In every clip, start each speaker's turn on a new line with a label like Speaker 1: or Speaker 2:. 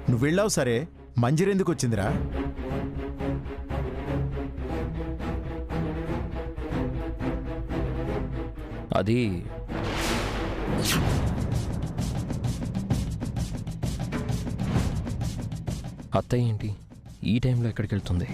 Speaker 1: నువ్వు వెళ్ళావు సరే, మంజరెందుకు వచ్చిందిరా?
Speaker 2: అది అత్తయ్య ఏంటి ఈ టైంలో ఎక్కడికి వెళ్తుంది?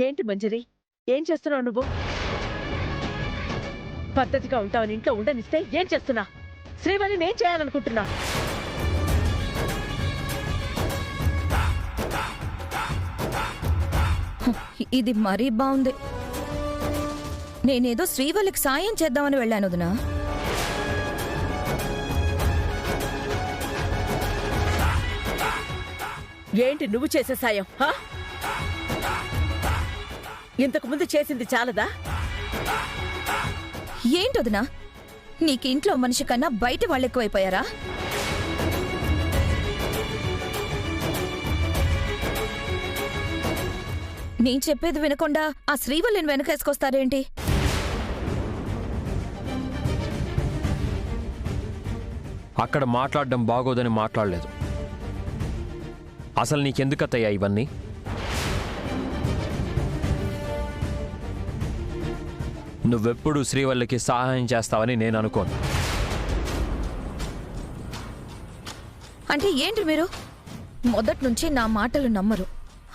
Speaker 3: ఏంటి మంజరి, ఏం చేస్తున్నావు నువ్వు? పద్ధతిగా ఉంటావు, ఇంట్లో ఉండనిస్తే ఏం చేస్తున్నా? శ్రీవల్లిని ఏం చేయాలనుకుంటున్నా?
Speaker 4: ఇది మరీ బాగుంది. నేనేదో శ్రీవల్లికి సాయం చేద్దామని వెళ్ళాను వదినా.
Speaker 3: ఏంటి నువ్వు చేసే సాయం? ఇంతకు ముందు చేసింది చాలదా?
Speaker 4: ఏంటొదినా, నీకింట్లో మనిషి కన్నా బయట వాళ్ళు ఎక్కువైపోయారా? నేను చెప్పేది వినకుండా ఆ శ్రీవల్లిని వెనకేసుకొస్తారేంటి?
Speaker 2: అక్కడ మాట్లాడడం బాగోదని మాట్లాడలేదు. అసలు నీకెందుకత్తయ్యా ఇవన్నీ? నువ్వెప్పుడు శ్రీవల్లికి సహాయం చేస్తావని నేను అనుకోను.
Speaker 4: అంటే ఏంటి మీరు మొదట్నుంచి నా మాటలు నమ్మరు,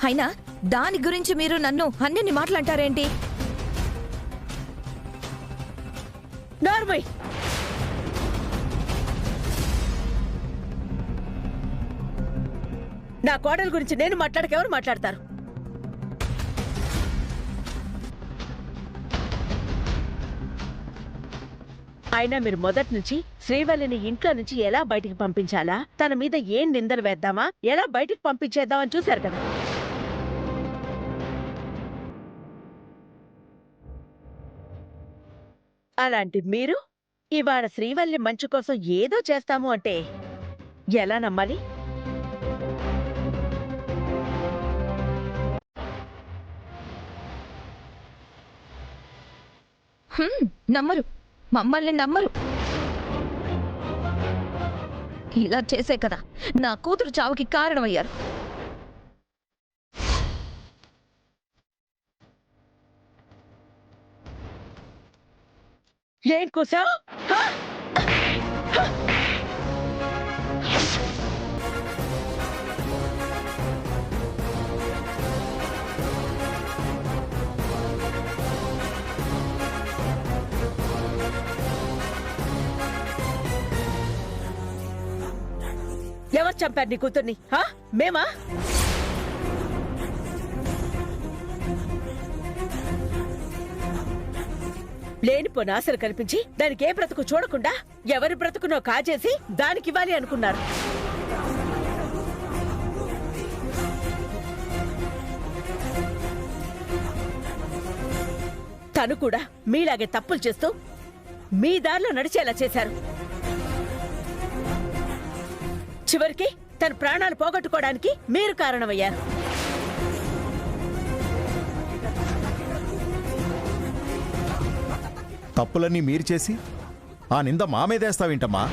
Speaker 4: అయినా దాని గురించి మీరు నన్ను అన్నిన్ని మాటలంటారేంటి?
Speaker 3: నార్మల్, నా కోడల గురించి నేను మాట్లాడక ఎవరు మాట్లాడతారు? అయినా మీరు మొదటి నుంచి శ్రీవల్లిని ఇంట్లో నుంచి ఎలా బయటికి పంపించాలా, తన మీద ఏం నిందలు వేద్దామా, ఎలా బయటికి పంపించేద్దామని చూశారు కదా. అలాంటి మీరు ఇవాళ శ్రీవల్లి మంచు కోసం ఏదో చేస్తాము అంటే ఎలా నమ్మాలి?
Speaker 4: నమ్మరు, మమ్మల్ని నమ్మరు. ఇలా చేసే కదా నా కూతురు చావుకి కారణమయ్యారు.
Speaker 3: ఏం కూసావు? ఎవరు చంపారు నీ కూతుర్ని? మేమా? లేనిపోని ఆశలు కల్పించి దానికి ఏ బ్రతుకు చూడకుండా ఎవరి బ్రతుకునో కాజేసి దానికివ్వాలి అనుకున్నారు. తను కూడా మీలాగే తప్పులు చేస్తూ మీ దారిలో నడిచేలా చేశారు. చివరికి తన ప్రాణాలు పోగొట్టుకోవడానికి మీరు కారణమయ్యారు.
Speaker 1: తప్పులన్నీ మీరు చేసి ఆ నింద మా మీదేస్తావేంటమ్మా?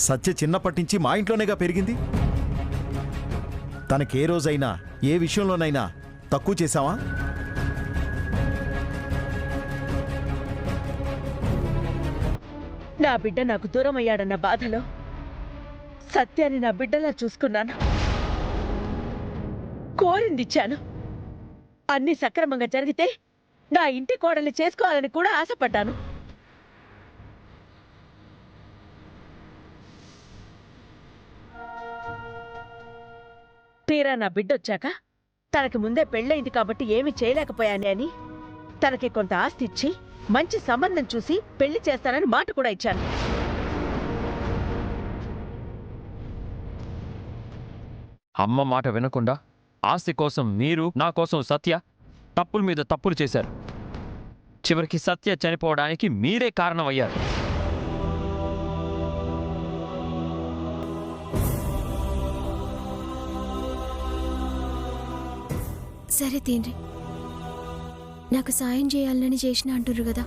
Speaker 1: సత్య చిన్నప్పటి నుంచి మా ఇంట్లోనేగా పెరిగింది. తనకే రోజైనా ఏ విషయంలోనైనా తక్కువ చేశావా?
Speaker 3: నా బిడ్డ నాకు దూరం అయ్యాడన్న బాధలో సత్యాన్ని నా బిడ్డలా చూసుకున్నాను, కోరిందిచ్చాను. అన్ని సక్రమంగా జరిగితే నా ఇంటి కోడల్ని చేసుకోవాలని కూడా ఆశపడ్డాను. తీరా నా బిడ్డొచ్చాక తనకి ముందే పెళ్ళయింది కాబట్టి ఏమీ చేయలేకపోయానే అని తనకి కొంత ఆస్తి ఇచ్చి మంచి సంబంధం చూసి పెళ్లి చేస్తానని మాట కూడా ఇచ్చాను.
Speaker 2: అమ్మ మాట వినకుండా ఆస్తి కోసం మీరు, నా కోసం సత్య తప్పుల మీద తప్పులు చేశారు. చివరికి సత్య చనిపోవడానికి మీరే కారణమయ్యారు.
Speaker 5: సరే తేండ్రి, నాకు సాయం చేయాలని చేసిన అంటుర్రు కదా.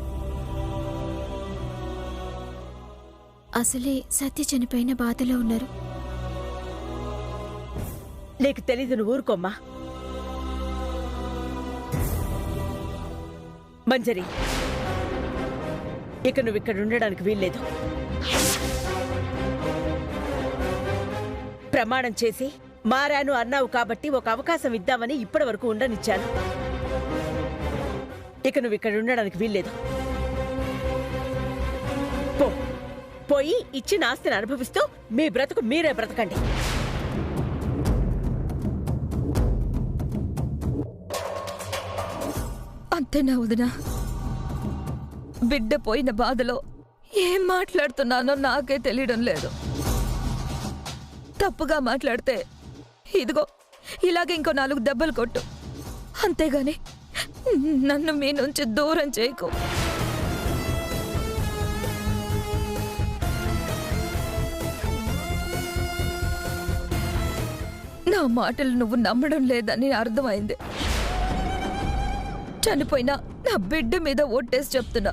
Speaker 5: అసలే సత్య చనిపోయిన బాధలో ఉన్నారు.
Speaker 3: నీకు తెలీదు, నువ్వు ఊరుకోమ్మా. మంజరి, ఇక నువ్వు ఇక్కడ ఉండడానికి వీల్లేదు. ప్రమాణం చేసి మారాను అన్నావు కాబట్టి ఒక అవకాశం ఇద్దామని ఇప్పటి వరకు ఉండనిచ్చాను. ఇక నువ్వు ఇక్కడ ఉండడానికి వీల్లేదు. పోయి ఇచ్చిన ఆస్తిని అనుభవిస్తూ మీ బ్రతుకు మీరే బ్రతకండి.
Speaker 4: అంతేనా వదినా? బిడ్డ పోయిన బాధలో ఏం మాట్లాడుతున్నానో నాకే తెలియడం లేదు. తప్పుగా మాట్లాడితే ఇదిగో ఇలాగే ఇంకో 4 దెబ్బలు కొట్టు, అంతేగాని నన్ను మీ నుంచి దూరం చేయకు. నా మాటలు నువ్వు నమ్మడం లేదని అర్థమైంది. చనిపోయినా నా బిడ్డ మీద ఒట్టేసి చెప్తున్నా,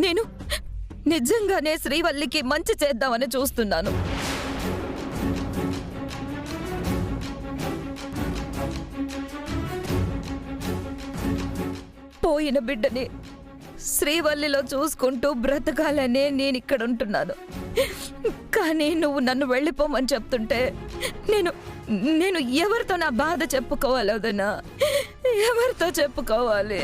Speaker 4: నేను నిజంగానే శ్రీవల్లికి మంచి చేద్దామని చూస్తున్నాను. పోయిన బిడ్డని శ్రీవల్లిలో చూసుకుంటూ బ్రతకాలనే నేను ఇక్కడ ఉంటున్నాను. కానీ నువ్వు నన్ను వెళ్ళిపోమని చెప్తుంటే నేను ఎవరితో నా బాధ చెప్పుకోవాలి వదినా? ఎవరితో చెప్పుకోవాలి?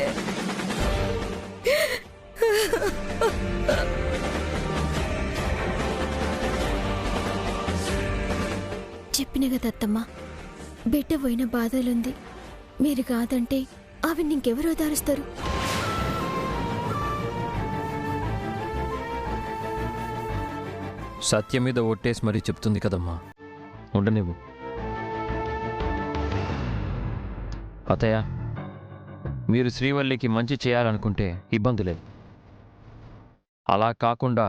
Speaker 5: చెప్పిన కదా అత్తమ్మ, బిడ్డ పోయిన బాధలుంది. మీరు కాదంటే అవి ఇంకెవరు ఓదారుస్తారు?
Speaker 2: సత్య మీద ఒట్టేసి మరీ చెప్తుంది కదమ్మా, ఉండనివ్వు. అతయ్య, మీరు శ్రీవల్లికి మంచి చేయాలనుకుంటే ఇబ్బంది లేదు. అలా కాకుండా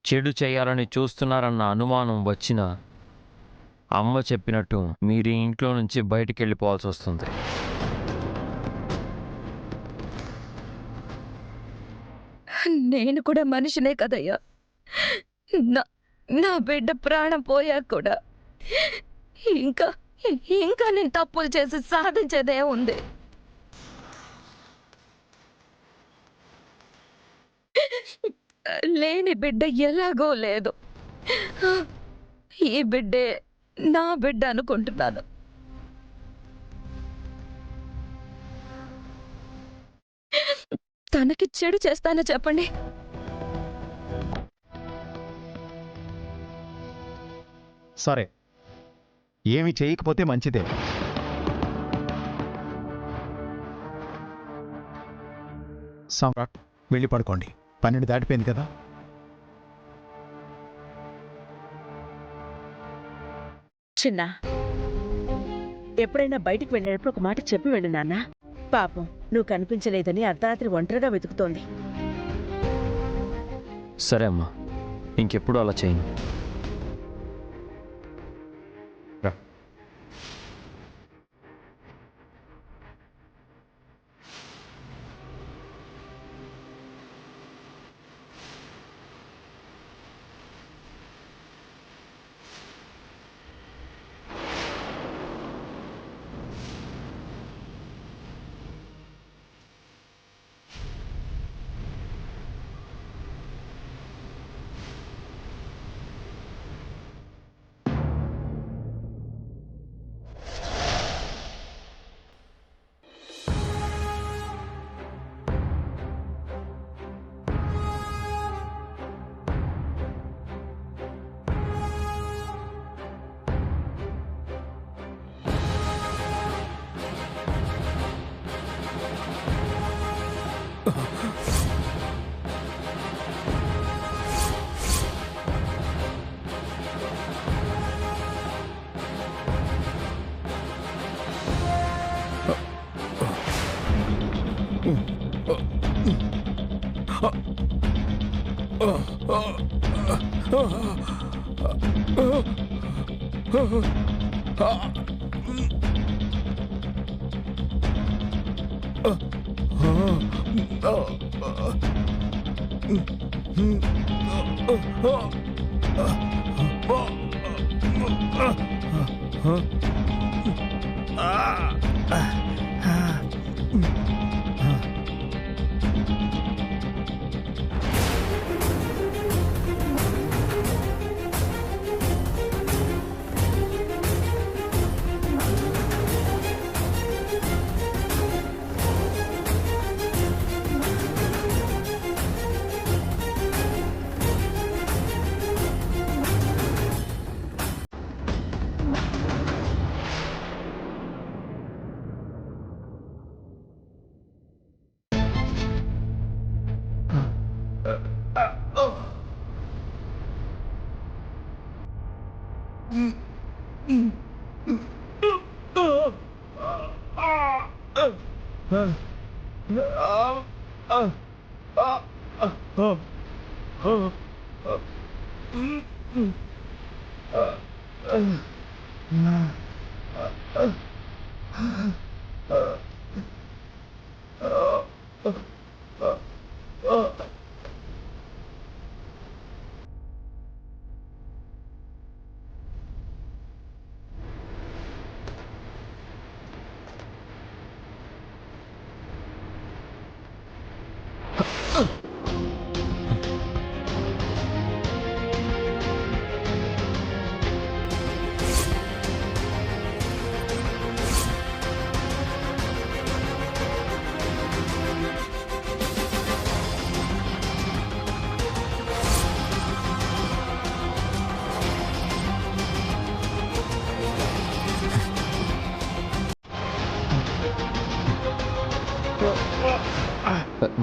Speaker 2: చెడు చేయాలని చూస్తున్నారన్న అనుమానం వచ్చినా అమ్మ చెప్పినట్టు మీరు ఈ ఇంట్లో నుంచి బయటికి వెళ్ళిపోవాల్సి వస్తుంది.
Speaker 4: నేను కూడా మనిషినే కదయ్యా. నా బిడ్డ ప్రాణం పోయాక కూడా ఇంకా నేను తప్పులు చేసి సాధించేదే ఉంది. లేని బిడ్డ ఎలాగో లేదు. ఈ బిడ్డే నా బిడ్డ అనుకుంటున్నాను. తనకి చెడు చేస్తానో చెప్పండి.
Speaker 1: సరే, ఏమి చేయకపోతే మంచిదే. సమ్రాట్, వెళ్ళి పడుకోండి. 12 దాటిపోయింది కదా.
Speaker 3: చిన్న, ఎప్పుడైనా బయటికి వెళ్ళేటప్పుడు ఒక మాట చెప్పి వెళ్ళు నాన్న. పాపం నువ్వు కనిపించలేదని అర్ధరాత్రి ఒంటరిగా వెతుకుతోంది.
Speaker 2: సరే అమ్మా, ఇంకెప్పుడు అలా చేయను.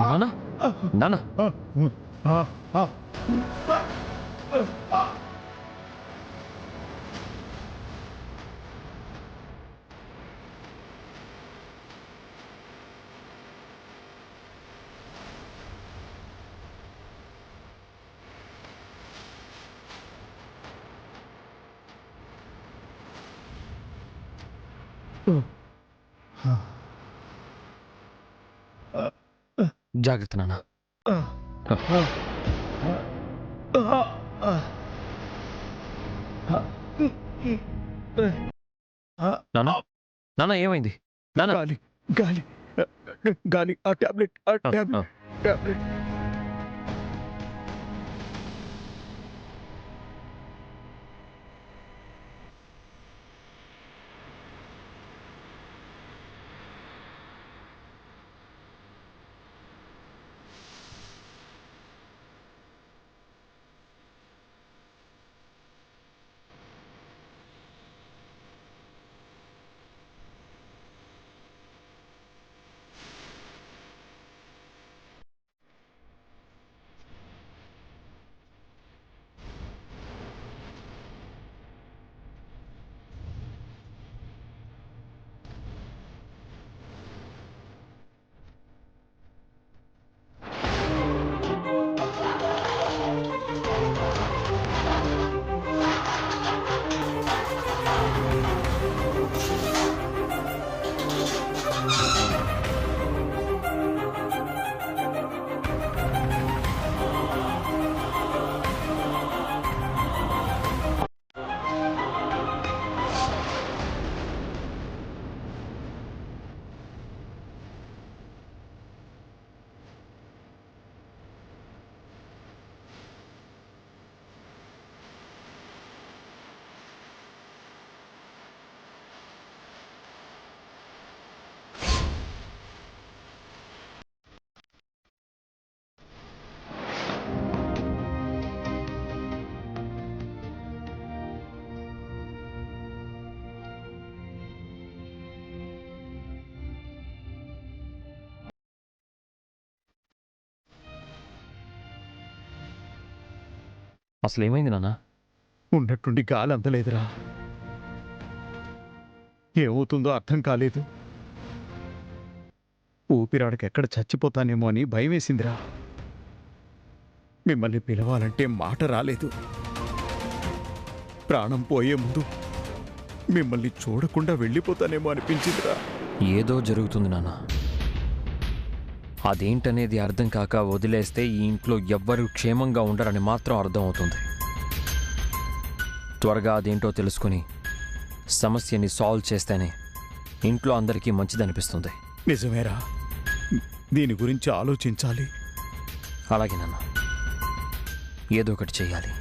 Speaker 2: నాన్న నాన్న జాగ్రత్త నాన్న. నాన్న నాన్న ఏమైంది నాన్న?
Speaker 1: గాలి గాలి గాలి ఆ టాబ్లెట్ టాబ్లెట్
Speaker 2: అసలు ఏమైంది నాన్న?
Speaker 1: ఉన్నట్టుండి గాలి అందలేదురా. ఏమవుతుందో అర్థం కాలేదు. ఊపిరాడకి ఎక్కడ చచ్చిపోతానేమో అని భయం వేసిందిరా. మిమ్మల్ని పిలవాలంటే మాట రాలేదు. ప్రాణం పోయే ముందు మిమ్మల్ని చూడకుండా వెళ్ళిపోతానేమో అనిపించిందిరా.
Speaker 2: ఏదో జరుగుతుంది నాన్న. అదేంటనేది అర్థం కాక వదిలేస్తే ఈ ఇంట్లో ఎవ్వరూ క్షేమంగా ఉండరని మాత్రం అర్థం అవుతుంది. త్వరగా అదేంటో తెలుసుకుని సమస్యని సాల్వ్ చేస్తేనే ఇంట్లో అందరికీ మంచిదనిపిస్తుంది.
Speaker 1: నిజమేరా, దీని గురించి ఆలోచించాలి.
Speaker 2: అలాగే నాన్న, ఏదో ఒకటి చెయ్యాలి.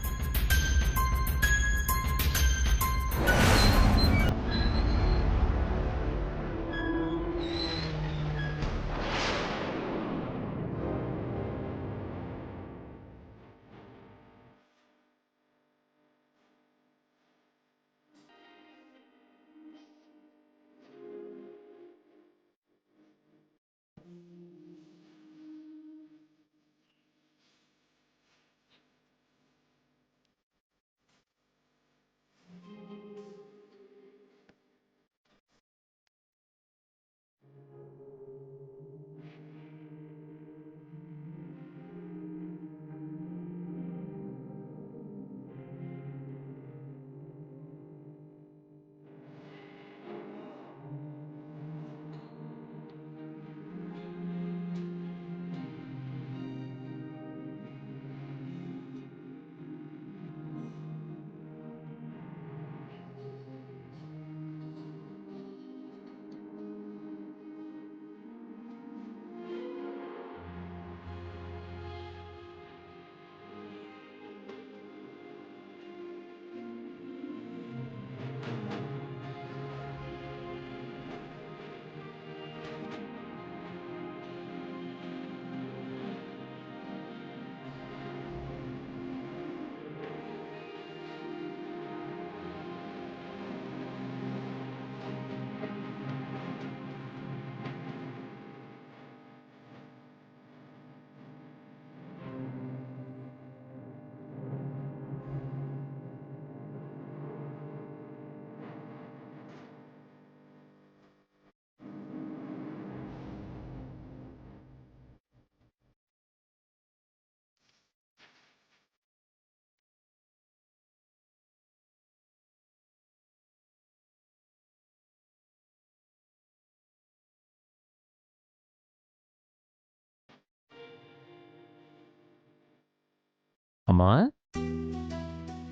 Speaker 2: అమ్మా,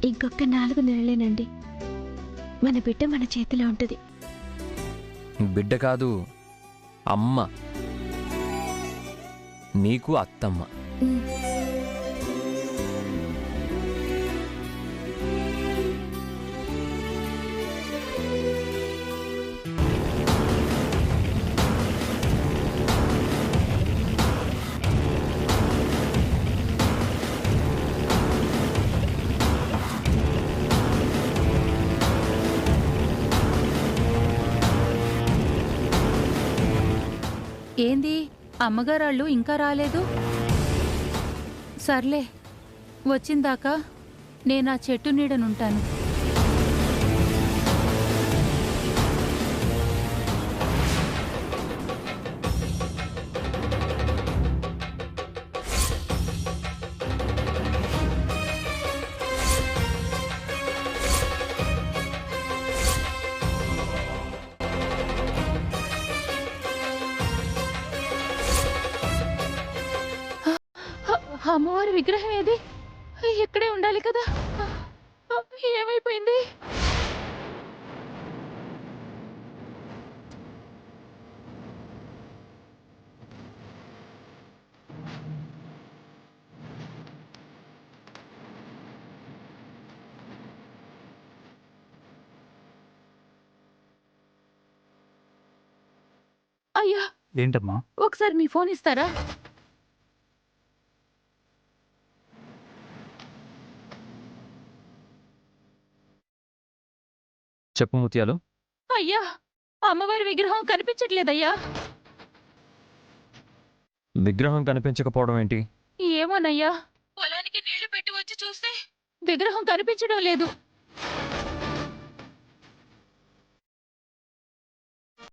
Speaker 5: ఇంకొక 4 నెలలేనండి. మన బిడ్డ మన చేతిలో ఉంటుంది.
Speaker 2: బిడ్డ కాదు, అమ్మ. నీకు అత్తమ్మ.
Speaker 6: ఏంది అమ్మగారాళ్ళు ఇంకా రాలేదు? సర్లే, వచ్చిందాకా నేను ఆ చెట్టు నీడనుంటాను. అమ్మవారి విగ్రహం ఏది? ఇక్కడే ఉండాలి కదా. ఏమైపోయింది? అయ్యా,
Speaker 7: ఏంటమ్మా?
Speaker 6: ఒకసారి మీ ఫోన్ ఇస్తారా?
Speaker 2: చెప్పు ముత్యాలు.
Speaker 6: అయ్యా, అమ్మవారి విగ్రహం కనిపించట్లేదయ్యా.
Speaker 2: విగ్రహం కనిపించకపోవడం ఏంటి?
Speaker 6: ఏమోనయ్యా, పొలానికి నీళ్లు పెట్టి వచ్చి చూస్తే విగ్రహం కనిపించడం లేదు.